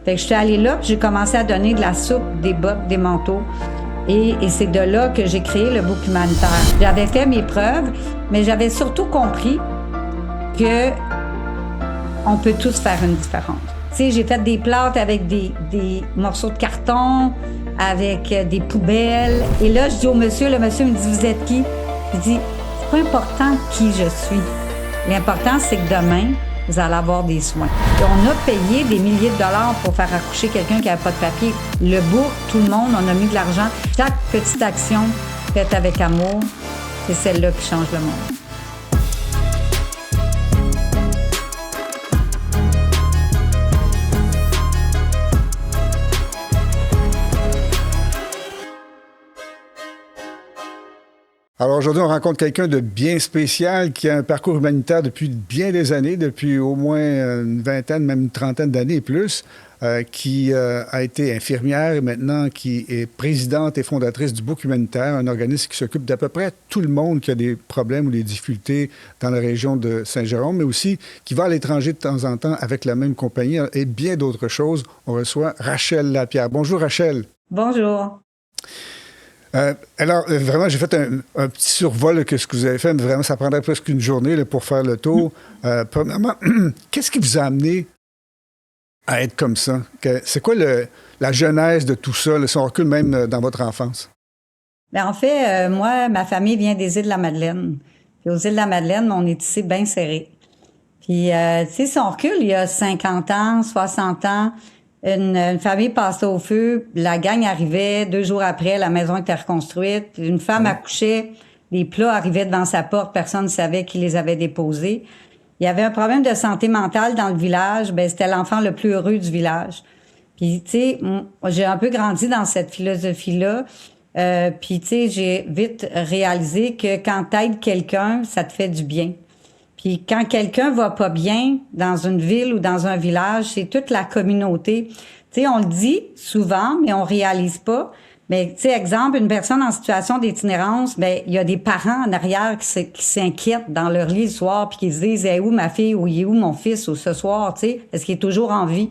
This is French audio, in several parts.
Fait que je suis allée là, puis j'ai commencé à donner de la soupe, des bottes, des manteaux. Et c'est de là que j'ai créé le Bouc humanitaire. J'avais fait mes preuves, mais j'avais surtout compris que on peut tous faire une différence. Tu sais, j'ai fait des plâtres avec des morceaux de carton, avec des poubelles. Et là, je dis au monsieur, le monsieur me dit « Vous êtes qui? » Je dis « C'est pas important qui je suis. L'important, c'est que demain, vous allez avoir des soins. » Et on a payé des milliers de dollars pour faire accoucher quelqu'un qui n'avait pas de papier. Le bourg, tout le monde, on a mis de l'argent. Chaque petite action faite avec amour, c'est celle-là qui change le monde. Alors aujourd'hui, on rencontre quelqu'un de bien spécial qui a un parcours humanitaire depuis bien des années, depuis au moins une vingtaine, même une trentaine d'années et plus, qui a été infirmière et maintenant qui est présidente et fondatrice du Bouc humanitaire, un organisme qui s'occupe d'à peu près tout le monde qui a des problèmes ou des difficultés dans la région de Saint-Jérôme, mais aussi qui va à l'étranger de temps en temps avec la même compagnie et bien d'autres choses. On reçoit Rachel Lapierre. Bonjour Rachel. Bonjour. Alors, vraiment, j'ai fait un petit survol de ce que vous avez fait, mais vraiment, ça prendrait presque une journée là, pour faire le tour. Premièrement, qu'est-ce qui vous a amené à être comme ça? C'est quoi la genèse de tout ça, si on recule même dans votre enfance? Bien, en fait, moi, ma famille vient des Îles-de-la-Madeleine. Puis aux Îles-de-la-Madeleine, on est ici bien serré. Puis, tu sais, si on recule, il y a 50 ans, 60 ans, une famille passait au feu, la gang arrivait, 2 jours après, la maison était reconstruite, une femme accouchait, les plats arrivaient devant sa porte, personne ne savait qui les avait déposés. Il y avait un problème de santé mentale dans le village, ben c'était l'enfant le plus heureux du village. Puis, tu sais, j'ai un peu grandi dans cette philosophie-là, puis, tu sais, j'ai vite réalisé que quand t'aides quelqu'un, ça te fait du bien. Puis quand quelqu'un va pas bien dans une ville ou dans un village, c'est toute la communauté. Tu sais, on le dit souvent, mais on réalise pas. Mais tu sais, exemple, une personne en situation d'itinérance, ben il y a des parents en arrière qui s'inquiètent dans leur lit le soir puis qui se disent hey, où ma fille ou il est où mon fils ou ce soir, tu sais, est-ce qu'il est toujours en vie?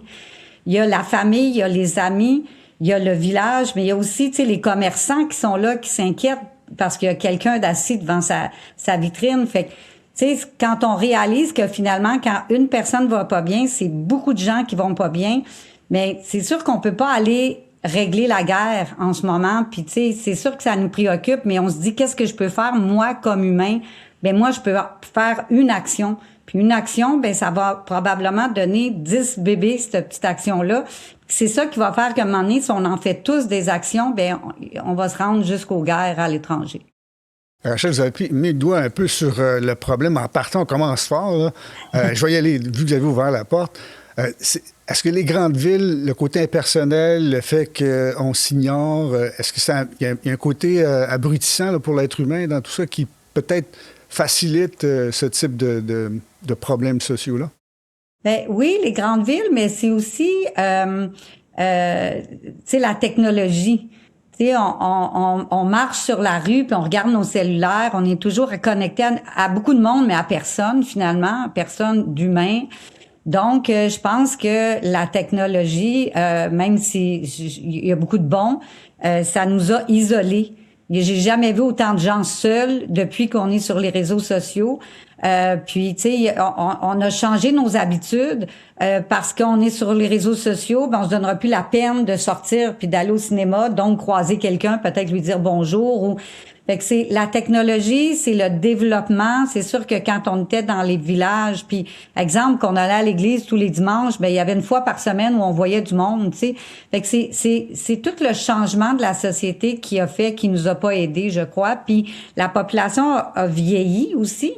Il y a la famille, il y a les amis, il y a le village, mais il y a aussi, tu sais, les commerçants qui sont là, qui s'inquiètent parce qu'il y a quelqu'un d'assis devant sa vitrine. Fait que tu sais, quand on réalise que finalement, quand une personne va pas bien, c'est beaucoup de gens qui vont pas bien, mais c'est sûr qu'on peut pas aller régler la guerre en ce moment, puis tu sais, c'est sûr que ça nous préoccupe, mais on se dit, qu'est-ce que je peux faire, moi, comme humain? Ben moi, je peux faire une action. Puis une action, ben ça va probablement donner 10 bébés, cette petite action-là. C'est ça qui va faire qu'à un moment donné, si on en fait tous des actions, ben on va se rendre jusqu'aux guerres à l'étranger. Rachel, vous avez mis le doigt un peu sur le problème. En partant, on commence fort. Je vais y aller, vu que vous avez ouvert la porte. Est-ce que les grandes villes, le côté impersonnel, le fait qu'on s'ignore, est-ce que il y a un côté abrutissant là, pour l'être humain dans tout ça qui peut-être facilite ce type de problèmes sociaux-là? Ben oui, les grandes villes, mais c'est aussi, tu sais, la technologie. Tu sais, on marche sur la rue, puis on regarde nos cellulaires, on est toujours connecté à beaucoup de monde, mais à personne, finalement, à personne d'humain. Donc, je pense que la technologie, même s'il y a beaucoup de bons, ça nous a isolés. J'ai jamais vu autant de gens seuls depuis qu'on est sur les réseaux sociaux. Puis, tu sais, on a changé nos habitudes parce qu'on est sur les réseaux sociaux. Ben, on se donnera plus la peine de sortir puis d'aller au cinéma, donc croiser quelqu'un, peut-être lui dire bonjour. Ou fait que c'est la technologie, c'est le développement. C'est sûr que quand on était dans les villages, puis exemple qu'on allait à l'église tous les dimanches, ben il y avait une fois par semaine où on voyait du monde, tu sais. Fait que c'est tout le changement de la société qui nous a pas aidés, je crois. Puis la population a vieilli aussi.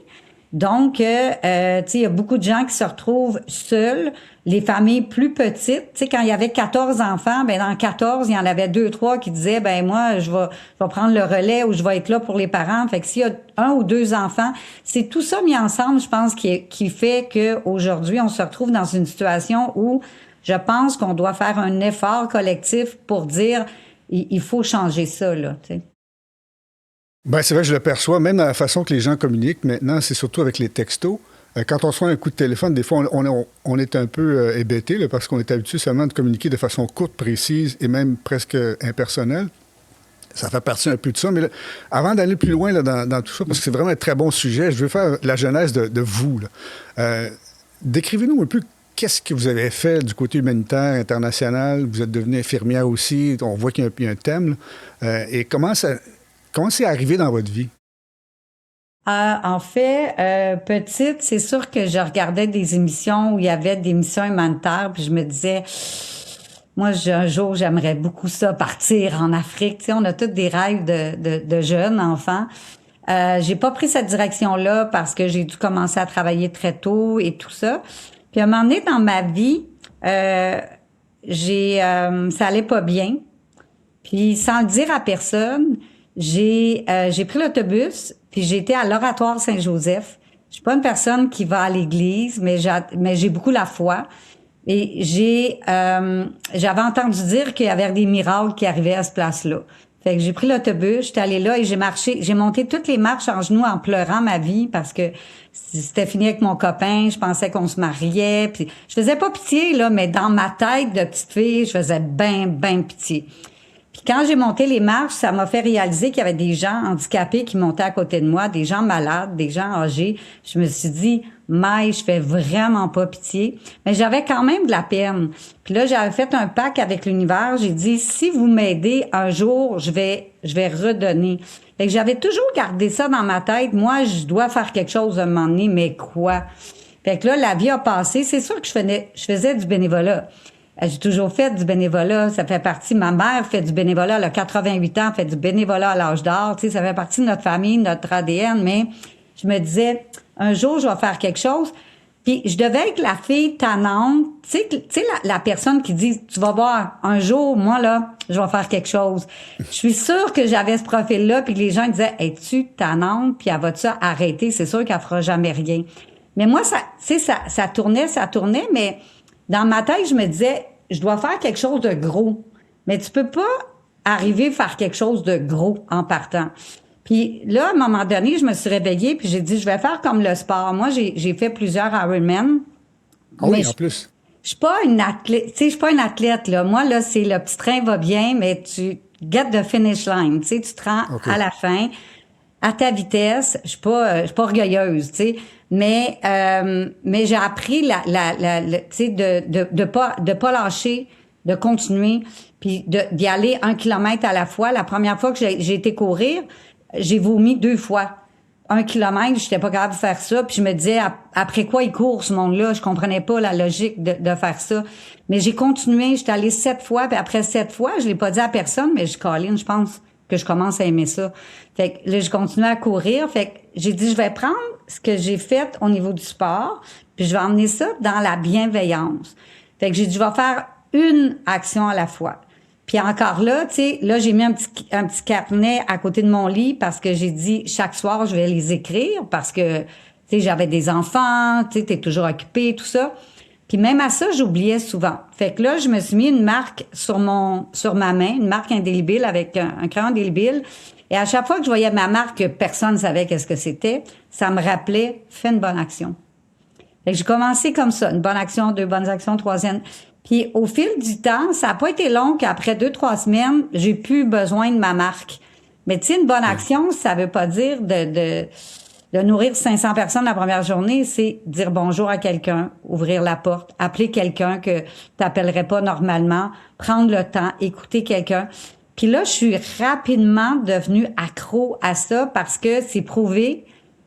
Donc, tu sais, il y a beaucoup de gens qui se retrouvent seuls. Les familles plus petites, tu sais, quand il y avait 14 enfants, ben dans 14, il y en avait 2, 3 qui disaient, ben moi, je vais prendre le relais ou je vais être là pour les parents. Fait que s'il y a 1 ou 2 enfants, c'est tout ça mis ensemble, je pense, qui fait que aujourd'hui, on se retrouve dans une situation où je pense qu'on doit faire un effort collectif pour dire, il faut changer ça, là, tu sais. Ben, c'est vrai, je le perçois, même dans la façon que les gens communiquent maintenant, c'est surtout avec les textos. Quand on reçoit un coup de téléphone, des fois, on est un peu hébété là, parce qu'on est habitué seulement de communiquer de façon courte, précise et même presque impersonnelle. Ça fait partie un peu de ça. Mais là, avant d'aller plus loin là, dans tout ça, parce que c'est vraiment un très bon sujet, je veux faire la genèse de vous. Là. Décrivez-nous un peu qu'est-ce que vous avez fait du côté humanitaire, international. Vous êtes devenue infirmière aussi. On voit qu'il y a un thème. Et comment c'est arrivé dans votre vie? En fait, petite, c'est sûr que je regardais des émissions où il y avait des missions humanitaires, puis je me disais, moi, un jour, j'aimerais beaucoup ça, partir en Afrique. Tu sais, on a tous des rêves de jeunes enfants. J'ai pas pris cette direction-là parce que j'ai dû commencer à travailler très tôt et tout ça. Puis à un moment donné, dans ma vie, ça allait pas bien. Puis sans le dire à personne, j'ai pris l'autobus, puis j'ai été à l'Oratoire Saint-Joseph. Je suis pas une personne qui va à l'église, mais j'ai beaucoup la foi. Et j'avais entendu dire qu'il y avait des miracles qui arrivaient à ce place-là. Fait que j'ai pris l'autobus, j'étais allée là et j'ai monté toutes les marches en genoux en pleurant ma vie parce que c'était fini avec mon copain, je pensais qu'on se mariait, puis je faisais pas pitié là, mais dans ma tête de petite fille, je faisais ben pitié. Puis quand j'ai monté les marches, ça m'a fait réaliser qu'il y avait des gens handicapés qui montaient à côté de moi, des gens malades, des gens âgés. Je me suis dit, Maï, je fais vraiment pas pitié. Mais j'avais quand même de la peine. Puis là, j'avais fait un pacte avec l'univers. J'ai dit, si vous m'aidez, un jour, je vais redonner. Fait que j'avais toujours gardé ça dans ma tête. Moi, je dois faire quelque chose à un moment donné, mais quoi? Fait que là, la vie a passé. C'est sûr que je faisais du bénévolat. J'ai toujours fait du bénévolat. Ça fait partie. Ma mère fait du bénévolat. Elle a 88 ans, fait du bénévolat à l'âge d'or. Tu sais, ça fait partie de notre famille, notre ADN. Mais je me disais, un jour, je vais faire quelque chose. Puis je devais être la fille tannante. Tu sais la personne qui dit, tu vas voir, un jour, moi, là, je vais faire quelque chose. Je suis sûre que j'avais ce profil-là, puis que les gens disaient, es-tu tannante? Puis elle va-tu arrêter? C'est sûr qu'elle fera jamais rien. Mais moi, ça tournait, mais dans ma tête, je me disais, je dois faire quelque chose de gros. Mais tu peux pas arriver à faire quelque chose de gros en partant. Puis là, à un moment donné, je me suis réveillée puis j'ai dit, je vais faire comme le sport. Moi, j'ai fait plusieurs Ironman. Ah oui, en plus. Je suis pas une athlète, tu sais, je suis pas une athlète, là. Moi, là, c'est le petit train va bien, mais tu get the finish line, tu sais, tu te rends à la fin, à ta vitesse. Je suis pas orgueilleuse, tu sais. Mais j'ai appris tu sais, de pas lâcher, de continuer, puis d'y aller 1 kilomètre à la fois. La première fois que j'ai été courir, j'ai vomi 2 fois. 1 kilomètre, j'étais pas capable de faire ça. Puis je me disais, après quoi il court, ce monde-là? Je comprenais pas la logique de faire ça. Mais j'ai continué, j'étais allée 7 fois. Puis après 7 fois, je l'ai pas dit à personne, mais Colin, je pense que je commence à aimer ça. Fait que là, je continuais à courir. Fait que j'ai dit, je vais prendre ce que j'ai fait au niveau du sport, puis je vais emmener ça dans la bienveillance. Fait que j'ai dit, je vais faire une action à la fois. Puis encore là, tu sais, là, j'ai mis un petit carnet à côté de mon lit parce que j'ai dit, chaque soir, je vais les écrire parce que, tu sais, j'avais des enfants, tu sais, t'es toujours occupé, tout ça. Puis même à ça, j'oubliais souvent. Fait que là, je me suis mis une marque sur ma main, une marque indélébile avec un crayon indélébile. Et à chaque fois que je voyais ma marque, que personne ne savait qu'est-ce que c'était, ça me rappelait, fais une bonne action. Fait que j'ai commencé comme ça, une bonne action, 2 bonnes actions, 3e. Puis au fil du temps, ça n'a pas été long qu'après 2-3 semaines, j'ai plus besoin de ma marque. Mais tu sais, une bonne action, ça veut pas dire de nourrir 500 personnes la première journée, c'est dire bonjour à quelqu'un, ouvrir la porte, appeler quelqu'un que t'appellerais pas normalement, prendre le temps, écouter quelqu'un. Puis là, je suis rapidement devenue accro à ça parce que c'est prouvé,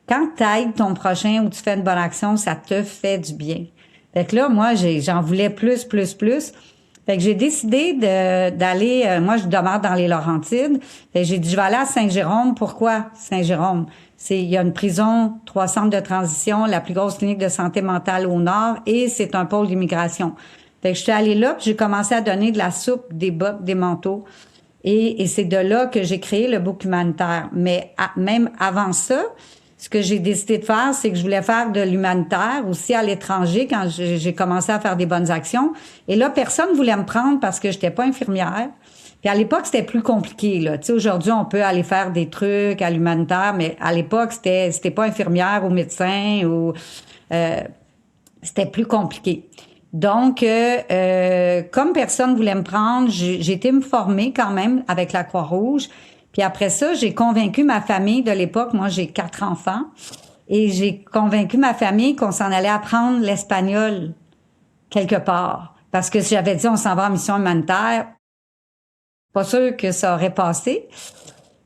quand t'aides ton prochain ou tu fais une bonne action, ça te fait du bien. Fait que là, moi, j'en voulais plus. Fait que j'ai décidé d'aller, moi, je demeure dans les Laurentides. Fait que j'ai dit, je vais aller à Saint-Jérôme. Pourquoi Saint-Jérôme? Il y a une prison, 3 centres de transition, la plus grosse clinique de santé mentale au nord et c'est un pôle d'immigration. Fait que je suis allée là puis j'ai commencé à donner de la soupe, des bottes, des manteaux. Et c'est de là que j'ai créé le book humanitaire. Mais même avant ça, ce que j'ai décidé de faire, c'est que je voulais faire de l'humanitaire aussi à l'étranger quand j'ai commencé à faire des bonnes actions. Et là, personne voulait me prendre parce que j'étais pas infirmière. Puis à l'époque, c'était plus compliqué, là. Tu sais, aujourd'hui, on peut aller faire des trucs à l'humanitaire, mais à l'époque, c'était pas infirmière ou médecin ou c'était plus compliqué. Donc, comme personne voulait me prendre, j'ai été me former quand même avec la Croix-Rouge. Puis après ça, j'ai convaincu ma famille de l'époque. Moi, j'ai 4 enfants. Et j'ai convaincu ma famille qu'on s'en allait apprendre l'espagnol quelque part. Parce que si j'avais dit on s'en va en mission humanitaire, pas sûr que ça aurait passé.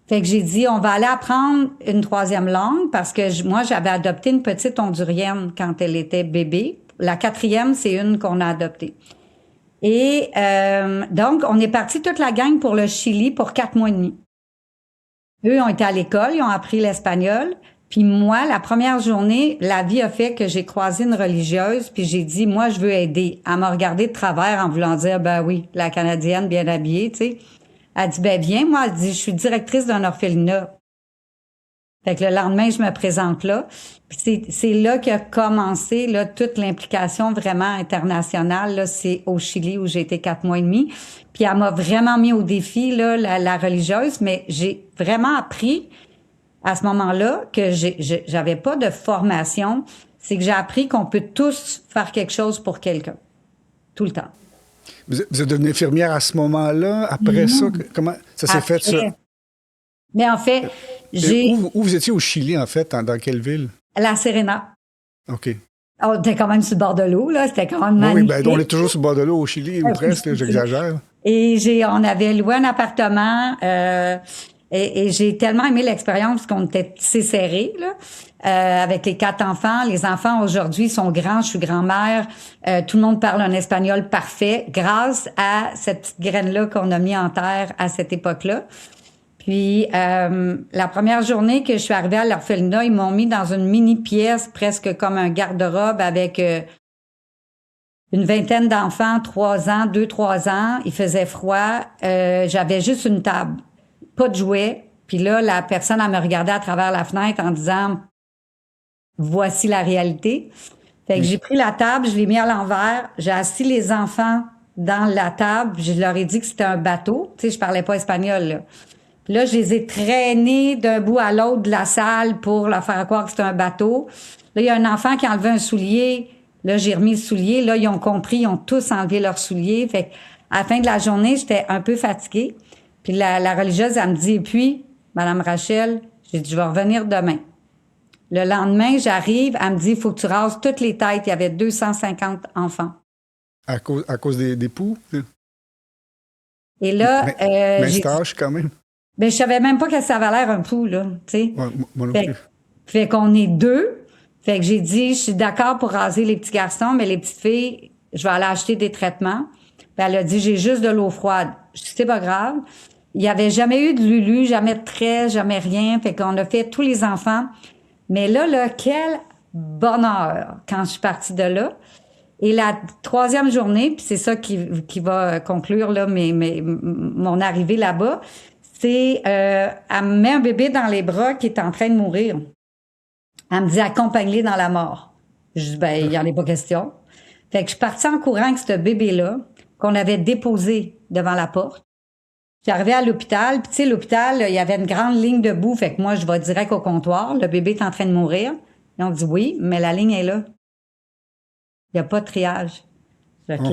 Fait que j'ai dit, on va aller apprendre une 3e langue parce que moi, j'avais adopté une petite Hondurienne quand elle était bébé. La 4e, c'est une qu'on a adoptée. Et donc, on est parti toute la gang pour le Chili pour 4 mois et demi. Eux ont été à l'école, ils ont appris l'espagnol. Puis moi, la première journée, la vie a fait que j'ai croisé une religieuse, puis j'ai dit, moi, je veux aider. Elle m'a regardé de travers en voulant dire, ben oui, la Canadienne bien habillée, tu sais. Elle dit, ben viens, moi, elle dit, je suis directrice d'un orphelinat. Fait que le lendemain, je me présente là. Puis c'est là qu'a commencé là, toute l'implication vraiment internationale. Là, c'est au Chili où j'ai été 4 mois et demi. Puis elle m'a vraiment mis au défi, là, la religieuse, mais j'ai vraiment appris à ce moment-là que j'avais pas de formation. C'est que j'ai appris qu'on peut tous faire quelque chose pour quelqu'un. Tout le temps. Vous êtes devenue infirmière à ce moment-là? Après ça, comment ça s'est fait, ça? Mais en fait, Où vous étiez au Chili, en fait? Dans quelle ville? La Serena. OK. On était quand même sur le bord de l'eau, là. C'était quand même magnifique. Oui, on est toujours sur le bord de l'eau au Chili, ou presque, j'exagère. Et on avait loué un appartement, et j'ai tellement aimé l'expérience parce qu'on était si serrés, là, avec les 4 enfants. Les enfants, aujourd'hui, sont grands. Je suis grand-mère. Tout le monde parle un espagnol parfait grâce à cette petite graine-là qu'on a mis en terre à cette époque-là. Puis, la première journée que je suis arrivée à l'orphelinat, ils m'ont mis dans une mini-pièce, presque comme un garde-robe, avec une vingtaine d'enfants, 3 ans, 2-3 ans. Il faisait froid. J'avais juste une table, pas de jouets. Puis là, la personne, elle me regardait à travers la fenêtre en disant « Voici la réalité ». Fait que j'ai pris la table, je l'ai mis à l'envers, j'ai assis les enfants dans la table, je leur ai dit que c'était un bateau. Tu sais, je parlais pas espagnol, là. Puis là, je les ai traînés d'un bout à l'autre de la salle pour leur faire croire que c'était un bateau. Là, il y a un enfant qui a enlevé un soulier. Là, j'ai remis le soulier. Là, ils ont compris, ils ont tous enlevé leurs souliers. Fait à la fin de la journée, j'étais un peu fatiguée. Puis la religieuse, elle me dit, et puis, Madame Rachel, j'ai dit, je vais revenir demain. Le lendemain, j'arrive, elle me dit, il faut que tu rases toutes les têtes. Il y avait 250 enfants. À cause des poux? Et là, j'ai tâche quand même. Ben, je savais même pas que ça avait l'air un pou, là, tu sais. Ouais, moi non plus. Fait qu'on est 2. Fait que j'ai dit, je suis d'accord pour raser les petits garçons, mais les petites filles, je vais aller acheter des traitements. Puis elle a dit, j'ai juste de l'eau froide. Je dis, c'est pas grave. Il y avait jamais eu de Lulu, jamais de trait, jamais rien. Fait qu'on a fait tous les enfants. Mais là, quel bonheur quand je suis partie de là. Et la 3e journée, puis c'est ça qui va conclure là mon arrivée là-bas, c'est elle me met un bébé dans les bras qui est en train de mourir. Elle me dit accompagne-les dans la mort. Je dis ben il y en est pas question. Fait que je suis partie en courant avec ce bébé-là qu'on avait déposé devant la porte. Je suis arrivée à l'hôpital, puis tu sais l'hôpital, il y avait une grande ligne debout, fait que moi je vais direct au comptoir, le bébé est en train de mourir. Et on dit oui, mais la ligne est là. Il n'y a pas de triage. OK.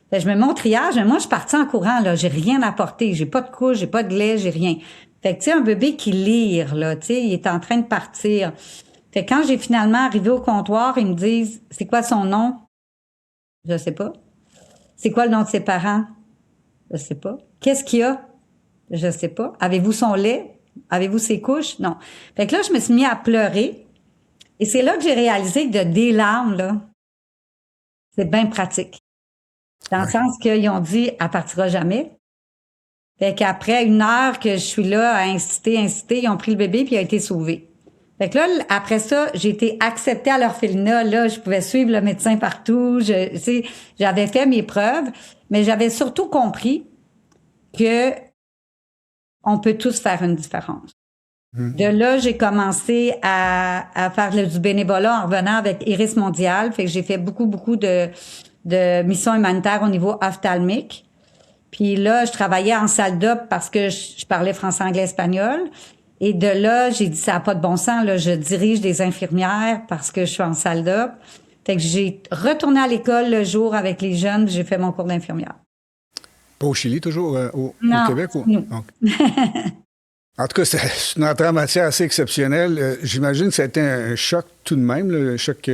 Fait que je me mets au triage, mais moi, je suis partie en courant, là. J'ai rien apporté. J'ai pas de couche, j'ai pas de lait, j'ai rien. Fait que, tu sais, un bébé qui lire, là, tu sais, il est en train de partir. Fait que quand j'ai finalement arrivé au comptoir, ils me disent, c'est quoi son nom? Je sais pas. C'est quoi le nom de ses parents? Je sais pas. Qu'est-ce qu'il y a? Je sais pas. Avez-vous son lait? Avez-vous ses couches? Non. Fait que là, je me suis mis à pleurer. Et c'est là que j'ai réalisé que des larmes, là, c'est bien pratique. Dans le sens qu'ils ont dit, elle partira jamais. Fait qu'après 1 heure que je suis là à inciter, ils ont pris le bébé puis il a été sauvé. Fait que là, après ça, j'ai été acceptée à l'orphelinat. Là, je pouvais suivre le médecin partout. J'avais fait mes preuves, mais j'avais surtout compris que on peut tous faire une différence. De là, j'ai commencé à faire du bénévolat en revenant avec Iris Mondial. Fait que j'ai fait beaucoup de missions humanitaires au niveau ophtalmique. Puis là, je travaillais en salle d'op parce que je parlais français, anglais, espagnol. Et de là, j'ai dit, ça n'a pas de bon sens, là, je dirige des infirmières parce que je suis en salle d'op. Fait que j'ai retourné à l'école le jour avec les jeunes, puis j'ai fait mon cours d'infirmière. Pas au Chili, toujours, au Non, Québec? nous. Donc, en tout cas, c'est une entrée en matière assez exceptionnelle. J'imagine que ça a été un choc tout de même, là, un choc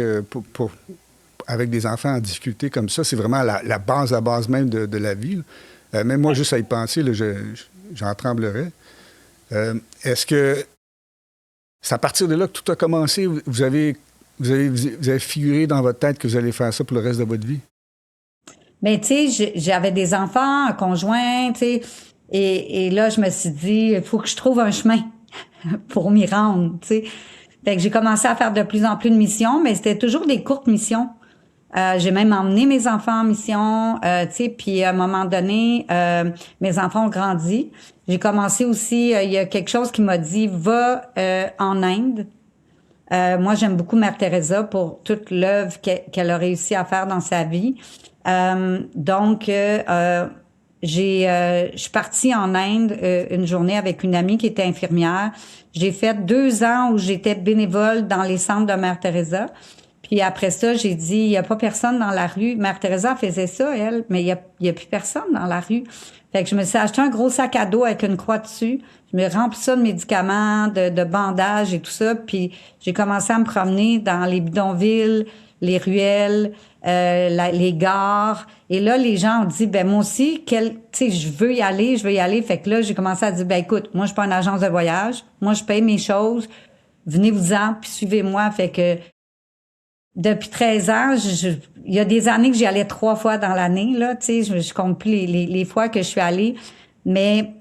avec des enfants en difficulté comme ça. C'est vraiment la base même de la vie. Même moi, juste à y penser, là, j'en tremblerais. Est-ce que c'est à partir de là que tout a commencé? Vous avez figuré dans votre tête que vous allez faire ça pour le reste de votre vie? Mais tu sais, j'avais des enfants, un conjoint, tu sais, et là, je me suis dit, il faut que je trouve un chemin pour m'y rendre, tu sais. Fait que j'ai commencé à faire de plus en plus de missions, mais c'était toujours des courtes missions. J'ai même emmené mes enfants en mission, tu sais, puis à un moment donné, mes enfants ont grandi. J'ai commencé aussi, il y a quelque chose qui m'a dit, va en Inde. Moi, j'aime beaucoup Mère Teresa pour toute l'œuvre qu'elle a réussi à faire dans sa vie. Donc, je suis partie en Inde une journée avec une amie qui était infirmière. J'ai fait 2 ans où j'étais bénévole dans les centres de Mère Teresa. Puis après ça, j'ai dit, il n'y a pas personne dans la rue. Mère Teresa faisait ça, elle, mais il y a plus personne dans la rue. Fait que je me suis acheté un gros sac à dos avec une croix dessus. Je me remplis ça de médicaments, de bandages et tout ça. Puis j'ai commencé à me promener dans les bidonvilles, les ruelles, les gares. Et là, les gens ont dit, ben moi aussi, tu sais, je veux y aller. Fait que là, j'ai commencé à dire, ben écoute, moi, je suis pas une agence de voyage. Moi, je paye mes choses. Venez-vous-en, puis suivez-moi. Fait que depuis 13 ans, il y a des années que j'y allais 3 fois dans l'année, là, tu sais, je compte plus les fois que je suis allée. Mais,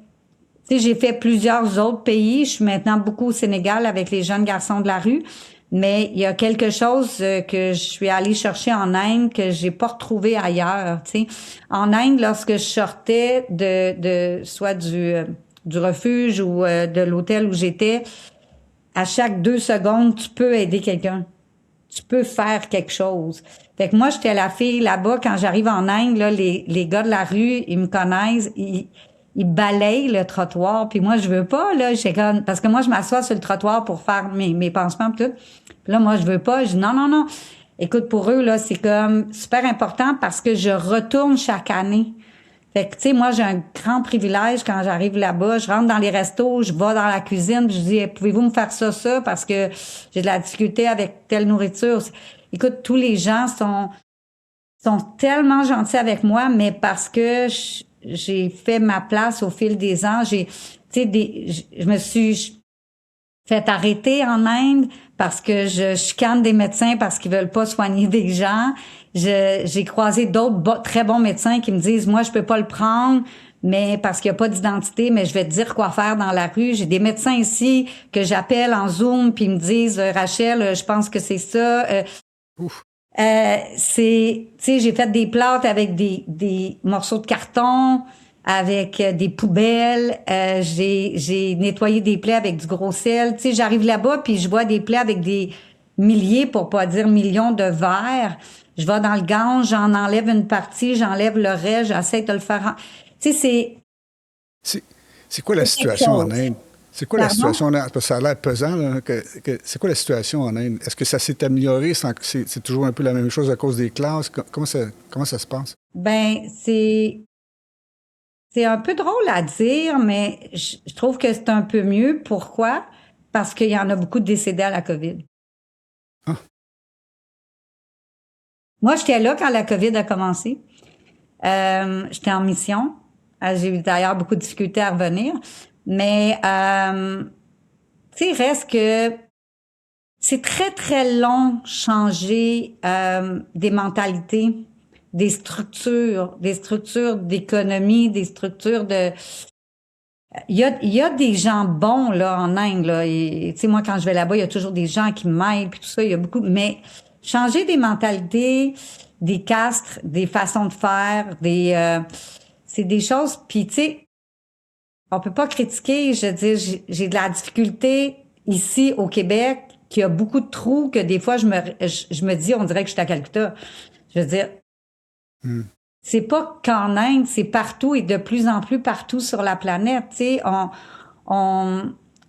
tu sais, j'ai fait plusieurs autres pays. Je suis maintenant beaucoup au Sénégal avec les jeunes garçons de la rue. Mais il y a quelque chose que je suis allée chercher en Inde que j'ai pas retrouvé ailleurs, tu sais. En Inde, lorsque je sortais soit du refuge ou de l'hôtel où j'étais, à chaque 2 secondes, tu peux aider quelqu'un. Tu peux faire quelque chose. Fait que moi, j'étais la fille là-bas, quand j'arrive en Inde, là, les gars de la rue, ils me connaissent, ils balayent le trottoir, puis moi, je veux pas, là, parce que moi, je m'assois sur le trottoir pour faire mes pansements pis tout. Puis là, moi, je veux pas, je dis non. Écoute, pour eux, là, c'est comme super important parce que je retourne chaque année. Fait que, tu sais, moi, j'ai un grand privilège quand j'arrive là-bas. Je rentre dans les restos, je vais dans la cuisine, puis je dis, pouvez-vous me faire ça, parce que j'ai de la difficulté avec telle nourriture. Écoute, tous les gens sont tellement gentils avec moi, mais parce que j'ai fait ma place au fil des ans. Tu sais, je me suis fait arrêter en Inde parce que je chicane des médecins parce qu'ils veulent pas soigner des gens. J'ai croisé d'autres très bons médecins qui me disent, moi, je peux pas le prendre, mais parce qu'il y a pas d'identité, mais je vais te dire quoi faire dans la rue. J'ai des médecins ici que j'appelle en Zoom puis ils me disent, Rachel, je pense que c'est ça. Ouf. Tu sais, j'ai fait des plâtres avec des morceaux de carton, avec des poubelles. J'ai nettoyé des plaies avec du gros sel. Tu sais, j'arrive là-bas puis je vois des plaies avec des milliers, pour pas dire millions de verres. Je vais dans le Gange, j'en enlève une partie, j'enlève le reste, j'essaie de le faire. Tu sais, c'est quoi la situation en Inde? C'est quoi la situation en Inde? Parce que ça a l'air pesant. Là, c'est quoi la situation en Inde? Est-ce que ça s'est amélioré? C'est toujours un peu la même chose à cause des classes? Comment ça se passe? Ben, c'est un peu drôle à dire, mais je trouve que c'est un peu mieux. Pourquoi? Parce qu'il y en a beaucoup de décédés à la COVID. Ah. Moi, j'étais là quand la COVID a commencé. J'étais en mission. J'ai eu d'ailleurs beaucoup de difficultés à revenir. Mais, tu sais, reste que c'est très, très long changer des mentalités, des structures d'économie, des structures de... Il y a des gens bons là en Inde là. Tu sais, moi quand je vais là-bas, il y a toujours des gens qui m'aident puis tout ça. Il y a beaucoup, mais changer des mentalités, des castres, des façons de faire, c'est des choses. Puis tu sais, on peut pas critiquer. Je veux dire, j'ai de la difficulté ici au Québec, qu'il y a beaucoup de trous que des fois je me dis, on dirait que je suis à Calcutta. Je veux dire. C'est pas qu'en Inde, c'est partout et de plus en plus partout sur la planète. Tu sais,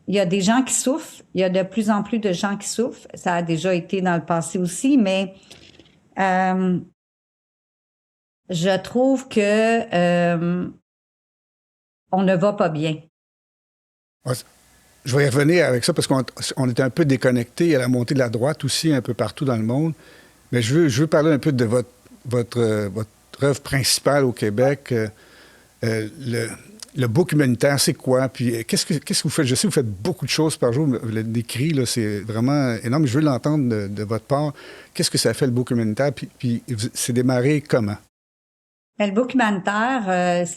il y a des gens qui souffrent. Il y a de plus en plus de gens qui souffrent. Ça a déjà été dans le passé aussi, mais je trouve que on ne va pas bien. Je vais y revenir avec ça parce qu'on était un peu déconnecté à la montée de la droite aussi, un peu partout dans le monde. Mais je veux parler un peu de votre œuvre principale au Québec. Le book humanitaire, c'est quoi? Puis qu'est-ce que vous faites? Je sais que vous faites beaucoup de choses par jour. Vous l'avez décrit, là, c'est vraiment énorme. Je veux l'entendre de votre part. Qu'est-ce que ça fait, le book humanitaire? Puis c'est démarré comment? Le book humanitaire,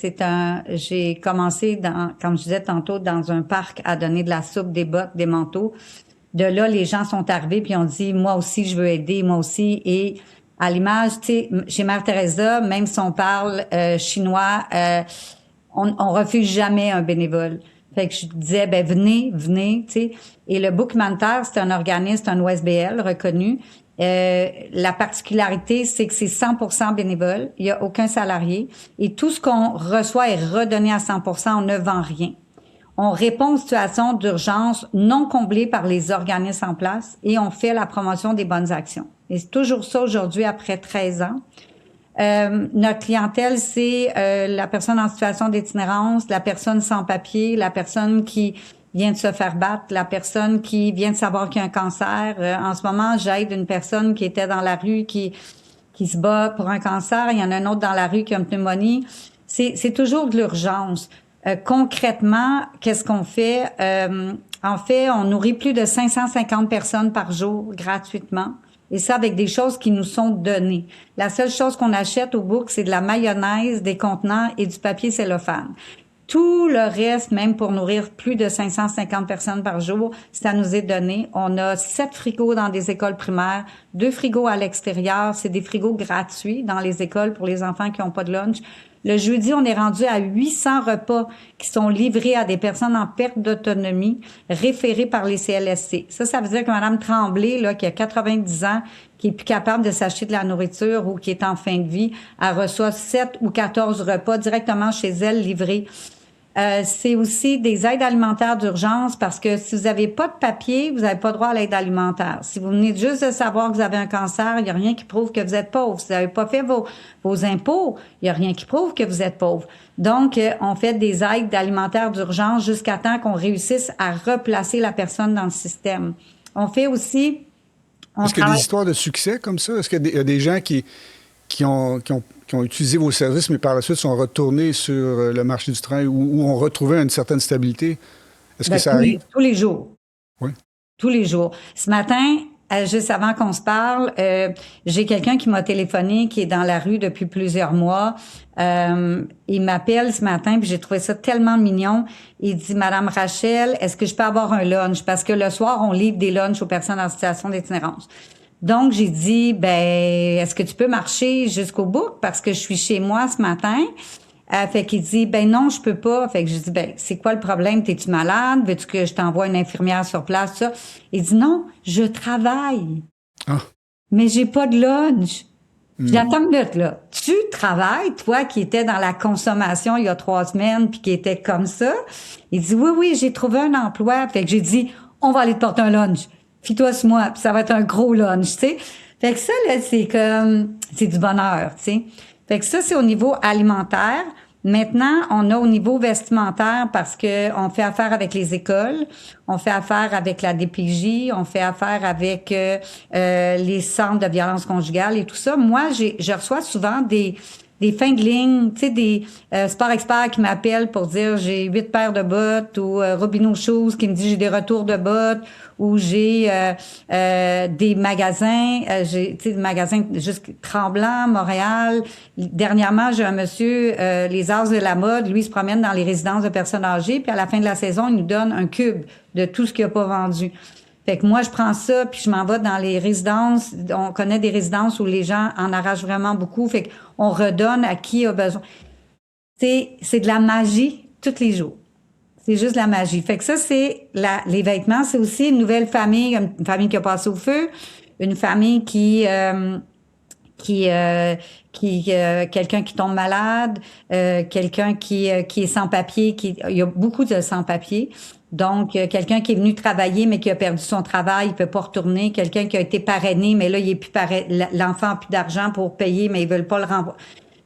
j'ai commencé comme je disais tantôt, dans un parc à donner de la soupe, des bottes, des manteaux. De là, les gens sont arrivés puis ont dit, moi aussi, je veux aider, moi aussi. Et à l'image, tu sais, chez Mère Teresa, même si on parle chinois, on refuse jamais un bénévole. Fait que je disais, ben venez, tu sais. Et le book humanitaire, c'est un organisme, c'est un OSBL reconnu. La particularité, c'est que c'est 100% bénévole. Il y a aucun salarié. Et tout ce qu'on reçoit est redonné à 100%. On ne vend rien. On répond aux situations d'urgence non comblées par les organismes en place et on fait la promotion des bonnes actions. Et c'est toujours ça aujourd'hui après 13 ans. Notre clientèle, c'est la personne en situation d'itinérance, la personne sans papier, la personne qui vient de se faire battre, la personne qui vient de savoir qu'il y a un cancer. En ce moment, j'aide une personne qui était dans la rue, qui se bat pour un cancer. Il y en a un autre dans la rue qui a une pneumonie. C'est toujours de l'urgence. Concrètement, qu'est-ce qu'on fait? En fait, on nourrit plus de 550 personnes par jour gratuitement. Et ça avec des choses qui nous sont données. La seule chose qu'on achète au book, c'est de la mayonnaise, des contenants et du papier cellophane. Tout le reste, même pour nourrir plus de 550 personnes par jour, ça nous est donné. On a 7 frigos dans des écoles primaires, 2 frigos à l'extérieur. C'est des frigos gratuits dans les écoles pour les enfants qui n'ont pas de lunch. Le jeudi, on est rendu à 800 repas qui sont livrés à des personnes en perte d'autonomie, référées par les CLSC. Ça veut dire que Mme Tremblay, là, qui a 90 ans, qui est plus capable de s'acheter de la nourriture ou qui est en fin de vie, elle reçoit 7 ou 14 repas directement chez elle livrés. C'est aussi des aides alimentaires d'urgence parce que si vous n'avez pas de papier, vous n'avez pas droit à l'aide alimentaire. Si vous venez juste de savoir que vous avez un cancer, il n'y a rien qui prouve que vous êtes pauvre. Si vous n'avez pas fait vos impôts, il n'y a rien qui prouve que vous êtes pauvre. Donc, on fait des aides alimentaires d'urgence jusqu'à temps qu'on réussisse à replacer la personne dans le système. On fait aussi... Est-ce qu'il y a des histoires de succès comme ça? Est-ce qu'il y a des gens qui ont utilisé vos services, mais par la suite sont retournés sur le marché du travail ou ont retrouvé une certaine stabilité? Est-ce que ça arrive? Tous les jours. Oui. Tous les jours. Ce matin, juste avant qu'on se parle, j'ai quelqu'un qui m'a téléphoné, qui est dans la rue depuis plusieurs mois. Il m'appelle ce matin, puis j'ai trouvé ça tellement mignon. Il dit, Madame Rachel, est-ce que je peux avoir un lunch? Parce que le soir, on livre des lunchs aux personnes en situation d'itinérance. Donc, j'ai dit, est-ce que tu peux marcher jusqu'au bout? Parce que je suis chez moi ce matin. Fait qu'il dit, non, je peux pas. Fait que j'ai dit, c'est quoi le problème? T'es-tu malade? Veux-tu que je t'envoie une infirmière sur place? Ça? Il dit, non, je travaille. Ah. Mais j'ai pas de lunch. J'ai dit, attends une minute, là. Tu travailles, toi qui étais dans la consommation il y a 3 semaines puis qui était comme ça? Il dit, oui, j'ai trouvé un emploi. Fait que j'ai dit, on va aller te porter un lunch. Fie-toi sur moi, puis ça va être un gros lunch, tu sais. Fait que ça, là, c'est du bonheur, tu sais. Fait que ça, c'est au niveau alimentaire. Maintenant, on a au niveau vestimentaire parce que on fait affaire avec les écoles, on fait affaire avec la DPJ, on fait affaire avec les centres de violence conjugale et tout ça. Moi, je reçois souvent des fins de ligne, tu sais, des sport experts qui m'appellent pour dire j'ai 8 paires de bottes ou Robineau Shoes qui me dit j'ai des retours de bottes ou j'ai des magasins, j'ai tu sais des magasins juste Tremblant, Montréal. Dernièrement, j'ai un monsieur les Arts de la mode, lui il se promène dans les résidences de personnes âgées puis à la fin de la saison, il nous donne un cube de tout ce qu'il a pas vendu. Fait que moi, je prends ça, puis je m'en vais dans les résidences. On connaît des résidences où les gens en arrachent vraiment beaucoup. Fait qu'on redonne à qui a besoin. C'est de la magie tous les jours. C'est juste de la magie. Fait que ça, c'est les vêtements. C'est aussi une nouvelle famille, une famille qui a passé au feu, une famille qui quelqu'un qui tombe malade, quelqu'un qui est sans papier, il y a beaucoup de sans-papiers. Donc, quelqu'un qui est venu travailler, mais qui a perdu son travail, il peut pas retourner. Quelqu'un qui a été parrainé, mais là, il est plus l'enfant a plus d'argent pour payer, mais ils veulent pas le renvoyer.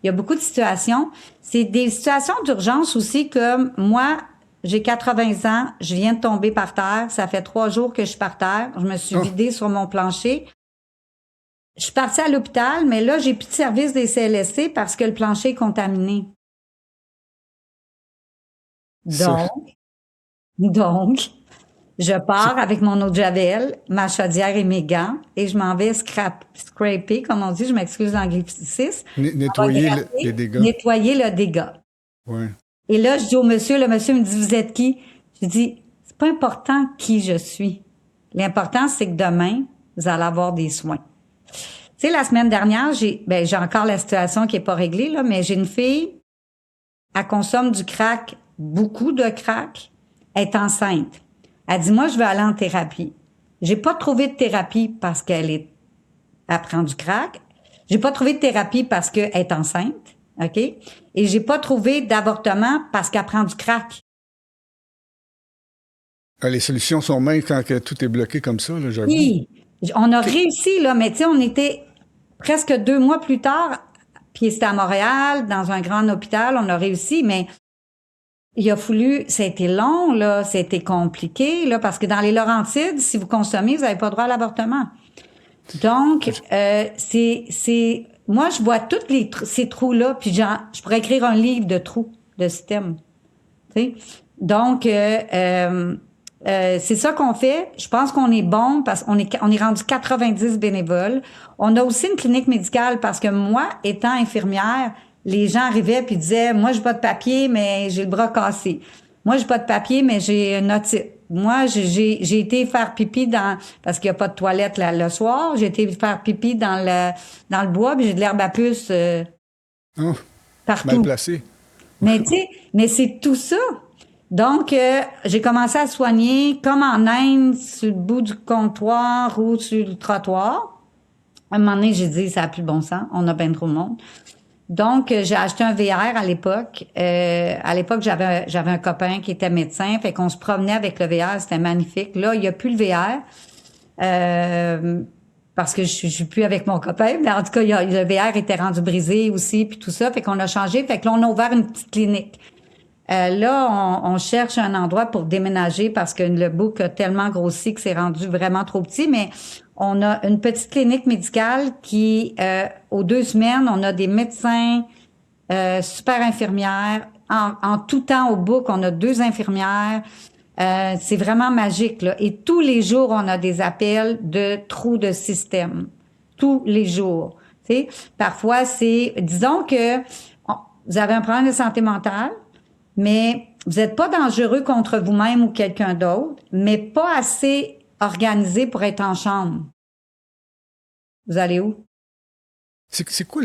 Il y a beaucoup de situations. C'est des situations d'urgence aussi, comme moi, j'ai 80 ans, je viens de tomber par terre. Ça fait 3 jours que je suis par terre. Je me suis vidée sur mon plancher. Je suis partie à l'hôpital, mais là, j'ai plus de service des CLSC parce que le plancher est contaminé. Donc, je pars avec mon eau de javel, ma chaudière et mes gants, et je m'en vais scraper, comme on dit, je m'excuse l'anglicisme. Nettoyer les dégâts. Nettoyer le dégât. Ouais. Et là, je dis au monsieur, le monsieur me dit, vous êtes qui? Je dis, c'est pas important qui je suis. L'important, c'est que demain, vous allez avoir des soins. Tu sais, la semaine dernière, j'ai encore la situation qui est pas réglée, là, mais j'ai une fille, elle consomme du crack, beaucoup de crack, elle est enceinte. Elle dit, moi, je veux aller en thérapie. J'ai pas trouvé de thérapie parce elle prend du crack. J'ai pas trouvé de thérapie parce qu'elle est enceinte, OK? Et j'ai pas trouvé d'avortement parce qu'elle prend du crack. Les solutions sont minces quand tout est bloqué comme ça, là, j'avoue. Oui, on a réussi, là, mais tu sais, on était presque 2 mois plus tard, puis c'était à Montréal, dans un grand hôpital, on a réussi, mais il a fallu, ça a été long, là, ça a été compliqué, là, parce que dans les Laurentides, si vous consommez, vous n'avez pas droit à l'avortement. Donc, moi, je vois tous ces trous-là, puis je pourrais écrire un livre de trous, de système. Tu sais? Donc, c'est ça qu'on fait. Je pense qu'on est bon parce qu'on est rendu 90 bénévoles. On a aussi une clinique médicale parce que moi, étant infirmière, les gens arrivaient puis disaient, moi, j'ai pas de papier, mais j'ai le bras cassé. Moi, j'ai pas de papier, mais j'ai une otite. Moi, j'ai été faire pipi parce qu'il y a pas de toilette le soir. J'ai été faire pipi dans le bois, puis j'ai de l'herbe à puce partout. Mal placé. Mais tu sais, mais c'est tout ça. Donc, j'ai commencé à soigner comme en Inde, sur le bout du comptoir ou sur le trottoir. À un moment donné, j'ai dit, ça n'a plus de bon sens, on a bien trop de monde. Donc, j'ai acheté un VR à l'époque. À l'époque, j'avais un copain qui était médecin, fait qu'on se promenait avec le VR, c'était magnifique. Là, il n'y a plus le VR, parce que je suis plus avec mon copain, mais en tout cas, le VR était rendu brisé aussi, puis tout ça, fait qu'on a changé. Fait que là, on a ouvert une petite clinique. Là, on cherche un endroit pour déménager parce que le book a tellement grossi que c'est rendu vraiment trop petit, mais on a une petite clinique médicale qui, aux 2 semaines, on a des médecins, super infirmières. En tout temps, au book, on a 2 infirmières. C'est vraiment magique, là. Et tous les jours, on a des appels de trous de système. Tous les jours. Tu sais, parfois, disons que vous avez un problème de santé mentale, mais vous n'êtes pas dangereux contre vous-même ou quelqu'un d'autre, mais pas assez organisé pour être en chambre. Vous allez où? C'est quoi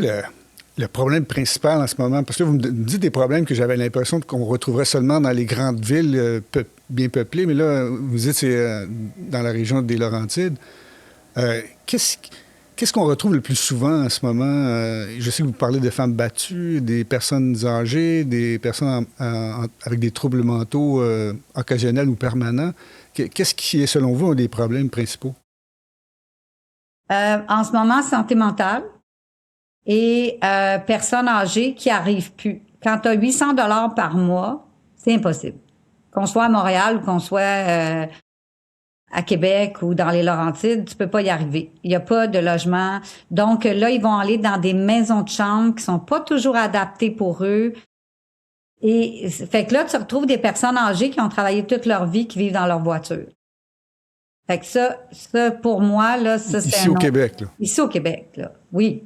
le problème principal en ce moment? Parce que vous me dites des problèmes que j'avais l'impression qu'on retrouverait seulement dans les grandes villes bien peuplées, mais là, vous dites c'est dans la région des Laurentides. Qu'est-ce qu'on retrouve le plus souvent en ce moment? Je sais que vous parlez de femmes battues, des personnes âgées, des personnes avec des troubles mentaux occasionnels ou permanents. Qu'est-ce qui est, selon vous, un des problèmes principaux? En ce moment, santé mentale et personnes âgées qui arrivent plus. Quand tu as 800 $ par mois, c'est impossible. Qu'on soit à Montréal ou qu'on soit à Québec ou dans les Laurentides, tu peux pas y arriver. Il y a pas de logement. Donc là, ils vont aller dans des maisons de chambre qui sont pas toujours adaptées pour eux. Et fait que là, tu retrouves des personnes âgées qui ont travaillé toute leur vie, qui vivent dans leur voiture. Fait que ça pour moi, là, ça c'est Ici au Québec, là. Ici au Québec, là. Oui.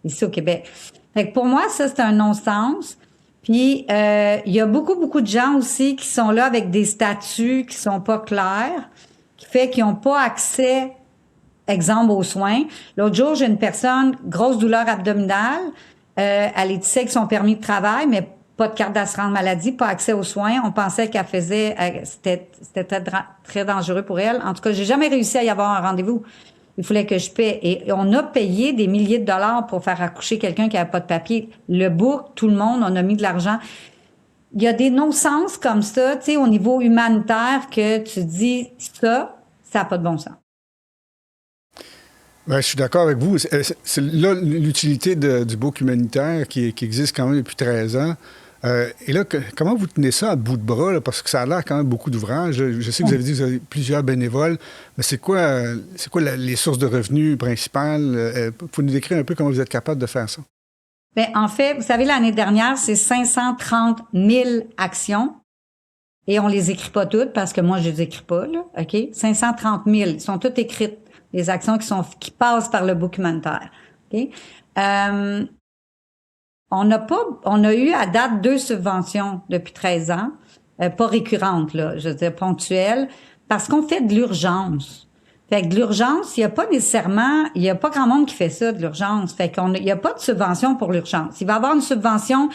Ici au Québec. Fait que pour moi, ça, c'est un non-sens. Puis, il y a beaucoup de gens aussi qui sont là avec des statuts qui sont pas clairs, qui fait qu'ils n'ont pas accès, exemple, aux soins. L'autre jour, j'ai une personne, grosse douleur abdominale, elle est ici avec son permis de travail, mais pas de carte d'assurance maladie, pas accès aux soins. On pensait qu'elle faisait, c'était très dangereux pour elle. En tout cas, j'ai jamais réussi à y avoir un rendez-vous. Il fallait que je paie. Et on a payé des milliers de dollars pour faire accoucher quelqu'un qui n'avait pas de papier. Le book, tout le monde, on a mis de l'argent. Il y a des non-sens comme ça, tu sais, au niveau humanitaire, que tu dis ça n'a pas de bon sens. Ben, je suis d'accord avec vous. C'est là l'utilité du book humanitaire qui existe quand même depuis 13 ans. Et là, comment vous tenez ça à bout de bras? Là, parce que ça a l'air quand même beaucoup d'ouvrages. Je sais que vous avez dit que vous avez plusieurs bénévoles, mais c'est quoi les sources de revenus principales? Faut nous décrire un peu comment vous êtes capable de faire ça. Bien, en fait, vous savez, l'année dernière, c'est 530 000 actions. Et on les écrit pas toutes parce que moi, je les écris pas, là. OK? 530 000. Ils sont toutes écrites. Les actions qui passent par le book humanitaire. OK? On a eu à date 2 subventions depuis 13 ans. Pas récurrentes, là. Je veux dire, ponctuelles. Parce qu'on fait de l'urgence. Fait que de l'urgence, il y a pas grand monde qui fait ça, de l'urgence. Fait il y a pas de subvention pour l'urgence. Il va y avoir une subvention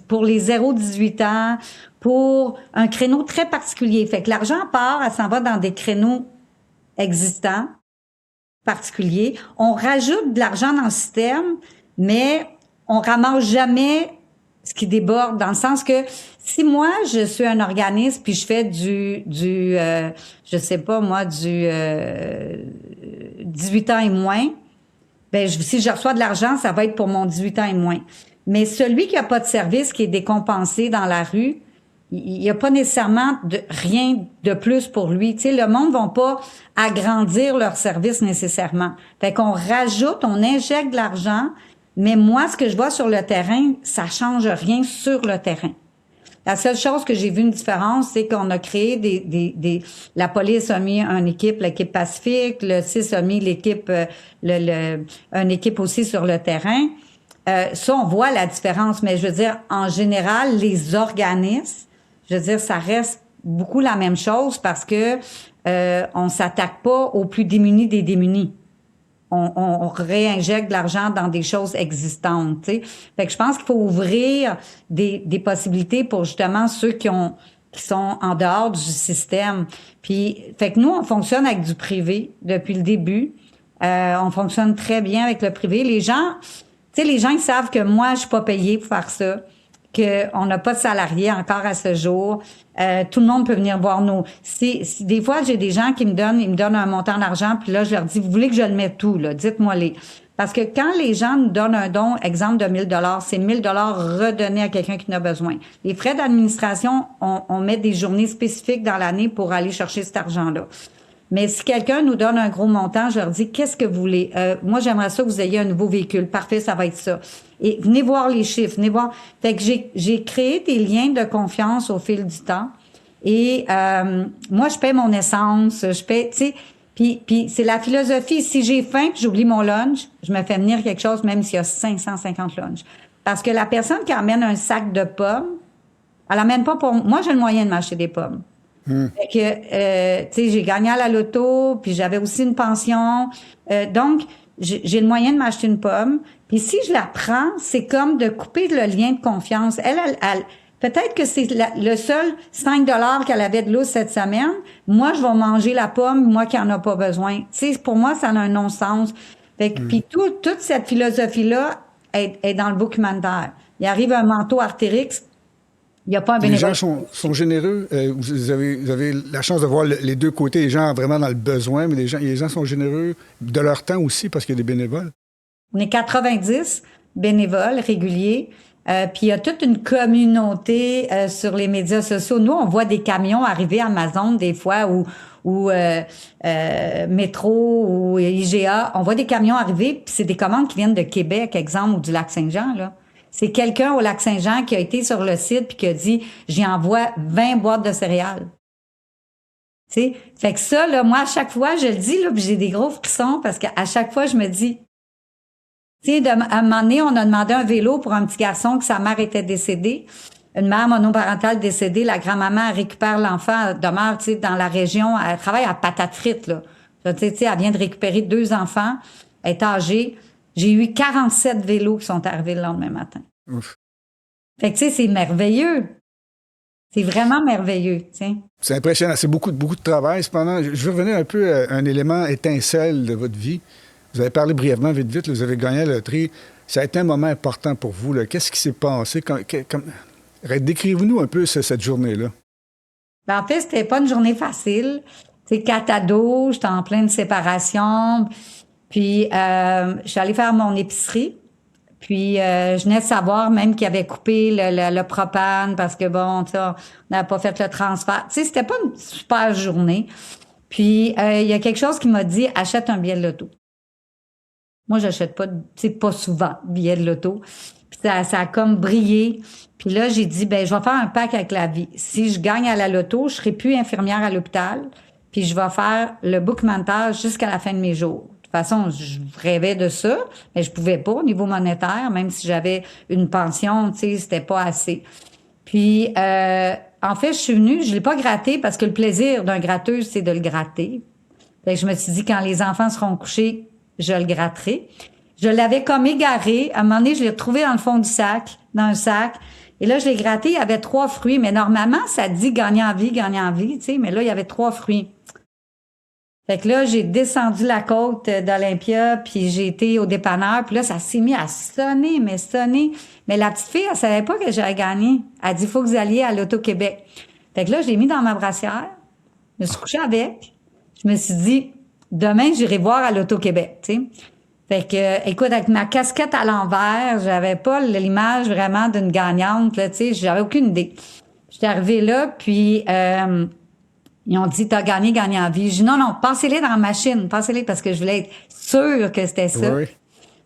pour les 0-18 ans, pour un créneau très particulier. Fait que l'argent part, elle s'en va dans des créneaux existants, particuliers. On rajoute de l'argent dans le système, mais on ramasse jamais ce qui déborde, dans le sens que si moi, je suis un organisme puis je fais du 18 ans et moins, ben si je reçois de l'argent, ça va être pour mon 18 ans et moins. Mais celui qui a pas de service, qui est décompensé dans la rue, il n'y a pas nécessairement rien de plus pour lui. Tu sais, le monde ne va pas agrandir leur service nécessairement. Fait qu'on rajoute, on injecte de l'argent, mais moi, ce que je vois sur le terrain, ça change rien sur le terrain. La seule chose que j'ai vu une différence, c'est qu'on a créé la police a mis l'équipe Pacifique, le CIS a mis l'équipe, une équipe aussi sur le terrain. Ça, on voit la différence, mais je veux dire, en général, les organismes, je veux dire, ça reste beaucoup la même chose parce que on s'attaque pas aux plus démunis des démunis. On réinjecte de l'argent dans des choses existantes, tu sais. Fait que je pense qu'il faut ouvrir des possibilités pour justement ceux qui sont en dehors du système. Puis, fait que nous, on fonctionne avec du privé depuis le début. On fonctionne très bien avec le privé. Les gens, tu sais, les gens, ils savent que moi, je suis pas payée pour faire ça, qu'on n'a pas de salariés encore à ce jour. Tout le monde peut venir voir nous. Si des fois, j'ai des gens qui me donnent un montant d'argent, puis là, je leur dis, vous voulez que je le mette tout, là? Dites-moi-les. Parce que quand les gens nous donnent un don, exemple de 1 000 $, c'est 1 000 $ redonnés à quelqu'un qui en a besoin. Les frais d'administration, on met des journées spécifiques dans l'année pour aller chercher cet argent-là. Mais si quelqu'un nous donne un gros montant, je leur dis, qu'est-ce que vous voulez? Moi, j'aimerais ça que vous ayez un nouveau véhicule. Parfait, ça va être ça. Et venez voir les chiffres, venez voir. Fait que j'ai créé des liens de confiance au fil du temps. Et moi, je paie mon essence, je paie, tu sais, puis c'est la philosophie. Si j'ai faim puis j'oublie mon lunch, je me fais venir quelque chose même s'il y a 550 lunchs. Parce que la personne qui amène un sac de pommes, elle amène pas pour... Moi, j'ai le moyen de m'acheter des pommes. Fait que, tu sais, j'ai gagné à la loto, puis j'avais aussi une pension. Donc, j'ai le moyen de m'acheter une pomme. Puis si je la prends, c'est comme de couper le lien de confiance. Elle peut-être que c'est le seul 5 $ qu'elle avait de l'eau cette semaine. Moi, je vais manger la pomme, moi qui en a pas besoin. Tu sais, pour moi, ça a un non-sens. Fait que, puis toute cette philosophie-là est dans le book humanitaire. Il arrive un manteau Artérix, il n'y a pas un bénévole. Les gens sont généreux. Vous avez la chance de voir les deux côtés, les gens vraiment dans le besoin, mais les gens sont généreux de leur temps aussi parce qu'il y a des bénévoles. On est 90 bénévoles réguliers. Puis il y a toute une communauté sur les médias sociaux. Nous, on voit des camions arriver à Amazon des fois ou Métro ou IGA. On voit des camions arriver, puis c'est des commandes qui viennent de Québec, exemple, ou du Lac-Saint-Jean, là. C'est quelqu'un au Lac-Saint-Jean qui a été sur le site puis qui a dit « J'y envoie 20 boîtes de céréales. » Tu sais? Fait que ça, là, moi, à chaque fois, je le dis, là, puis j'ai des gros frissons parce qu'à chaque fois, je me dis... Tu sais, à un moment donné, on a demandé un vélo pour un petit garçon que sa mère était décédée. Une mère monoparentale décédée, la grand-maman récupère l'enfant, demeure, tu sais, dans la région, elle travaille à patate frite, là. Tu sais, elle vient de récupérer 2 enfants, elle est âgée. J'ai eu 47 vélos qui sont arrivés le lendemain matin. Ouf. Fait que, tu sais, c'est merveilleux. C'est vraiment merveilleux, tu sais. C'est impressionnant. C'est beaucoup de travail. Cependant, je veux revenir un peu à un élément étincelle de votre vie. Vous avez parlé brièvement, vite, là, vous avez gagné la loterie. Ça a été un moment important pour vous, là. Qu'est-ce qui s'est passé? Décrivez-nous un peu cette journée-là. Ben, en fait, c'était pas une journée facile. Tu sais, 4 ados, j'étais en pleine séparation. Puis, je suis allée faire mon épicerie. Puis, je venais de savoir même qu'ils avaient coupé le propane parce que, bon, tu sais, on n'avait pas fait le transfert. Tu sais, c'était pas une super journée. Puis, il y a quelque chose qui m'a dit, achète un billet de loto. Moi, j'achète pas, tu sais, pas souvent billet de loto. Puis, ça a comme brillé. Puis là, j'ai dit, ben, je vais faire un pacte avec la vie. Si je gagne à la loto, je serai plus infirmière à l'hôpital. Puis, je vais faire le bookmenteur jusqu'à la fin de mes jours. De toute façon, je rêvais de ça, mais je pouvais pas au niveau monétaire, même si j'avais une pension, tu sais, c'était pas assez. Puis, en fait, je suis venue, je l'ai pas gratté parce que le plaisir d'un gratteur, c'est de le gratter. Fait que je me suis dit, quand les enfants seront couchés, je le gratterai. Je l'avais comme égaré. À un moment donné, je l'ai retrouvé dans le fond du sac, dans un sac. Et là, je l'ai gratté, il y avait 3 fruits. Mais normalement, ça dit gagner en vie, tu sais. Mais là, il y avait 3 fruits. Fait que là, j'ai descendu la côte d'Olympia, puis j'ai été au dépanneur, puis là, ça s'est mis à sonner, mais sonner. Mais la petite fille, elle savait pas que j'avais gagné. Elle dit, faut que vous alliez à l'Auto-Québec. Fait que là, je l'ai mis dans ma brassière, je me suis couchée avec. Je me suis dit, demain, j'irai voir à l'Auto-Québec, tu sais. Fait que, écoute, avec ma casquette à l'envers, j'avais pas l'image vraiment d'une gagnante, là, tu sais, j'avais aucune idée. J'étais arrivée là, puis... ils ont dit, t'as gagné en vie. J'ai dit, non, passez-les dans la machine, passez-les parce que je voulais être sûre que c'était ça. Oui.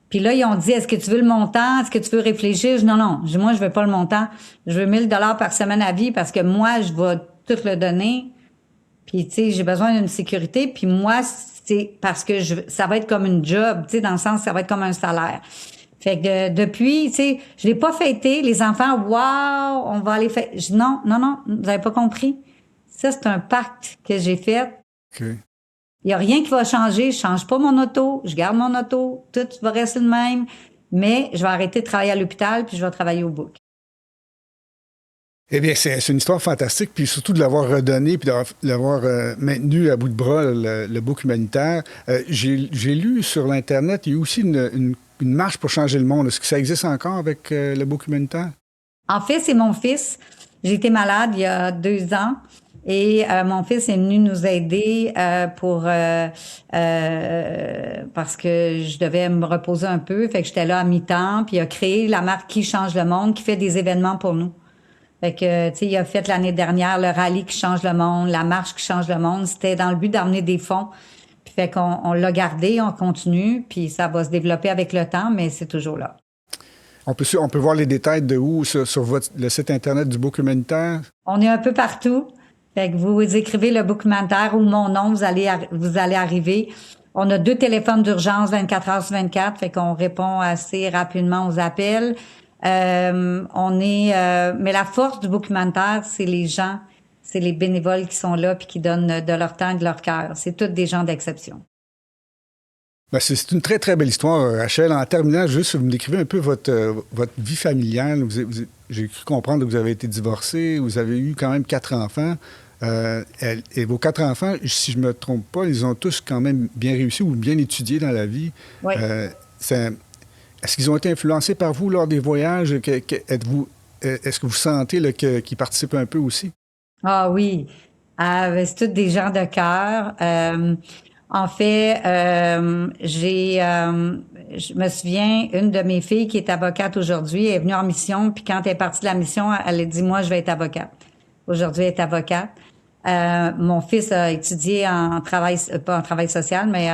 Puis là, ils ont dit, est-ce que tu veux le montant? Est-ce que tu veux réfléchir? Je dis, non. Je dis, moi, je veux pas le montant. Je veux 1 000 $ par semaine à vie parce que moi, je vais tout le donner. Puis, tu sais, j'ai besoin d'une sécurité. Puis moi, c'est parce que ça va être comme une job, tu sais, dans le sens, ça va être comme un salaire. Fait que depuis, tu sais, je l'ai pas fêté. Les enfants, waouh, on va aller faire. Je dis, non, vous avez pas compris. Ça, c'est un pacte que j'ai fait. OK. Il n'y a rien qui va changer. Je change pas mon auto. Je garde mon auto. Tout va rester le même. Mais je vais arrêter de travailler à l'hôpital puis je vais travailler au book. Eh bien, c'est une histoire fantastique, puis surtout de l'avoir redonné, puis de l'avoir maintenu à bout de bras, le book humanitaire. J'ai lu sur l'Internet, il y a aussi une marche pour changer le monde. Est-ce que ça existe encore avec le book humanitaire? En fait, c'est mon fils. J'ai été malade il y a 2 ans. Et mon fils est venu nous aider parce que je devais me reposer un peu. Fait que j'étais là à mi-temps. Puis il a créé la marque Qui change le monde, qui fait des événements pour nous. Fait que, tu sais, il a fait l'année dernière le rallye qui change le monde, la marche qui change le monde. C'était dans le but d'amener des fonds. Puis fait qu'on l'a gardé, on continue. Puis ça va se développer avec le temps, mais c'est toujours là. On peut voir les détails de où sur le site Internet du book humanitaire? On est un peu partout. Fait que vous écrivez le book humanitaire ou mon nom, vous allez arriver. On a 2 téléphones d'urgence 24 heures sur 24, fait qu'on répond assez rapidement aux appels. Mais la force du book humanitaire, c'est les gens, c'est les bénévoles qui sont là puis qui donnent de leur temps et de leur cœur. C'est tous des gens d'exception. Ben, c'est une très, très belle histoire, Rachel. En terminant, juste, vous me décrivez un peu votre vie familiale. J'ai cru comprendre que vous avez été divorcé, vous avez eu quand même 4 enfants. Et vos 4 enfants, si je ne me trompe pas, ils ont tous quand même bien réussi ou bien étudié dans la vie. Oui. Est-ce qu'ils ont été influencés par vous lors des voyages? Est-ce que vous sentez là, qu'ils participent un peu aussi? Ah oui. C'est tous des gens de cœur. En fait, je me souviens, une de mes filles qui est avocate aujourd'hui est venue en mission, puis quand elle est partie de la mission, elle a dit, moi, je vais être avocate. Aujourd'hui, elle est avocate. Mon fils a étudié pas en travail social, mais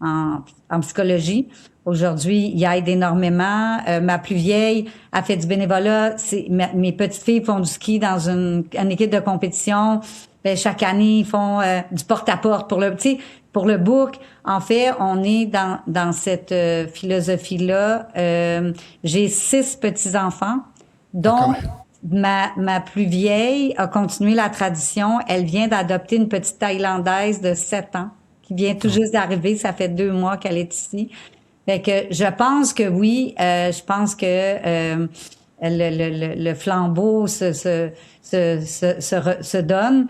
en psychologie. Aujourd'hui, il aide énormément. Ma plus vieille a fait du bénévolat. Mes petites filles font du ski dans une équipe de compétition. Ben, chaque année, ils font du porte-à-porte pour le book. En fait, on est dans cette philosophie-là. J'ai 6 petits-enfants, dont ma plus vieille a continué la tradition. Elle vient d'adopter une petite Thaïlandaise de 7 ans qui vient tout juste d'arriver. Ça fait 2 mois qu'elle est ici. Fait que je pense que oui, je pense que le flambeau se donne.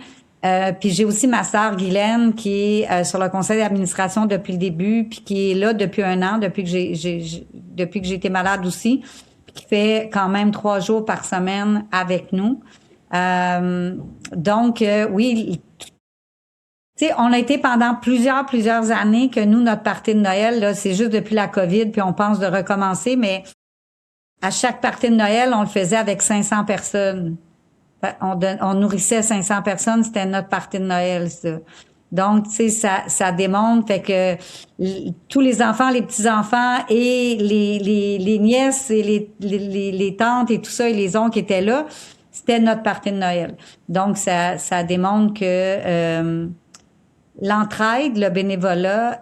Puis j'ai aussi ma sœur Guylaine qui est sur le conseil d'administration depuis le début, puis qui est là depuis 1 an, depuis que j'ai été malade aussi, puis qui fait quand même 3 jours par semaine avec nous. Donc, oui, tu sais, on a été pendant plusieurs années que nous, notre party de Noël, là, c'est juste depuis la COVID, puis on pense de recommencer, mais à chaque party de Noël, on le faisait avec 500 personnes. On nourrissait 500 personnes, c'était notre party de Noël, ça. Donc, tu sais, ça démontre, fait que tous les enfants, les petits-enfants et les nièces et les tantes et tout ça, et les oncles qui étaient là, c'était notre party de Noël. Donc, ça démontre que l'entraide, le bénévolat,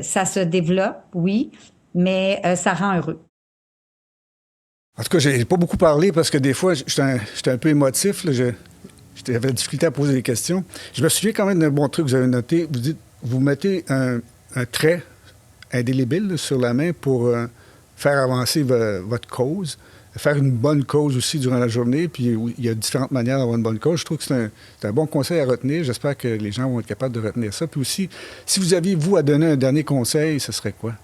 ça se développe, oui, mais ça rend heureux. En tout cas, j'ai pas beaucoup parlé parce que des fois, j'étais un peu émotif. Là, j'avais de la difficulté à poser des questions. Je me souviens quand même d'un bon truc que vous avez noté. Vous dites, vous mettez un trait indélébile là, sur la main pour faire avancer votre cause, faire une bonne cause aussi durant la journée. Puis il y a différentes manières d'avoir une bonne cause. Je trouve que c'est un bon conseil à retenir. J'espère que les gens vont être capables de retenir ça. Puis aussi, si vous aviez, vous, à donner un dernier conseil, ce serait quoi?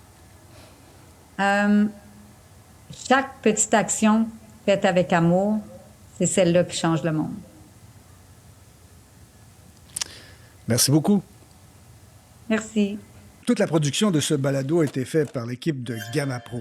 Chaque petite action faite avec amour, c'est celle-là qui change le monde. Merci beaucoup. Merci. Toute la production de ce balado a été faite par l'équipe de Gamma Pro.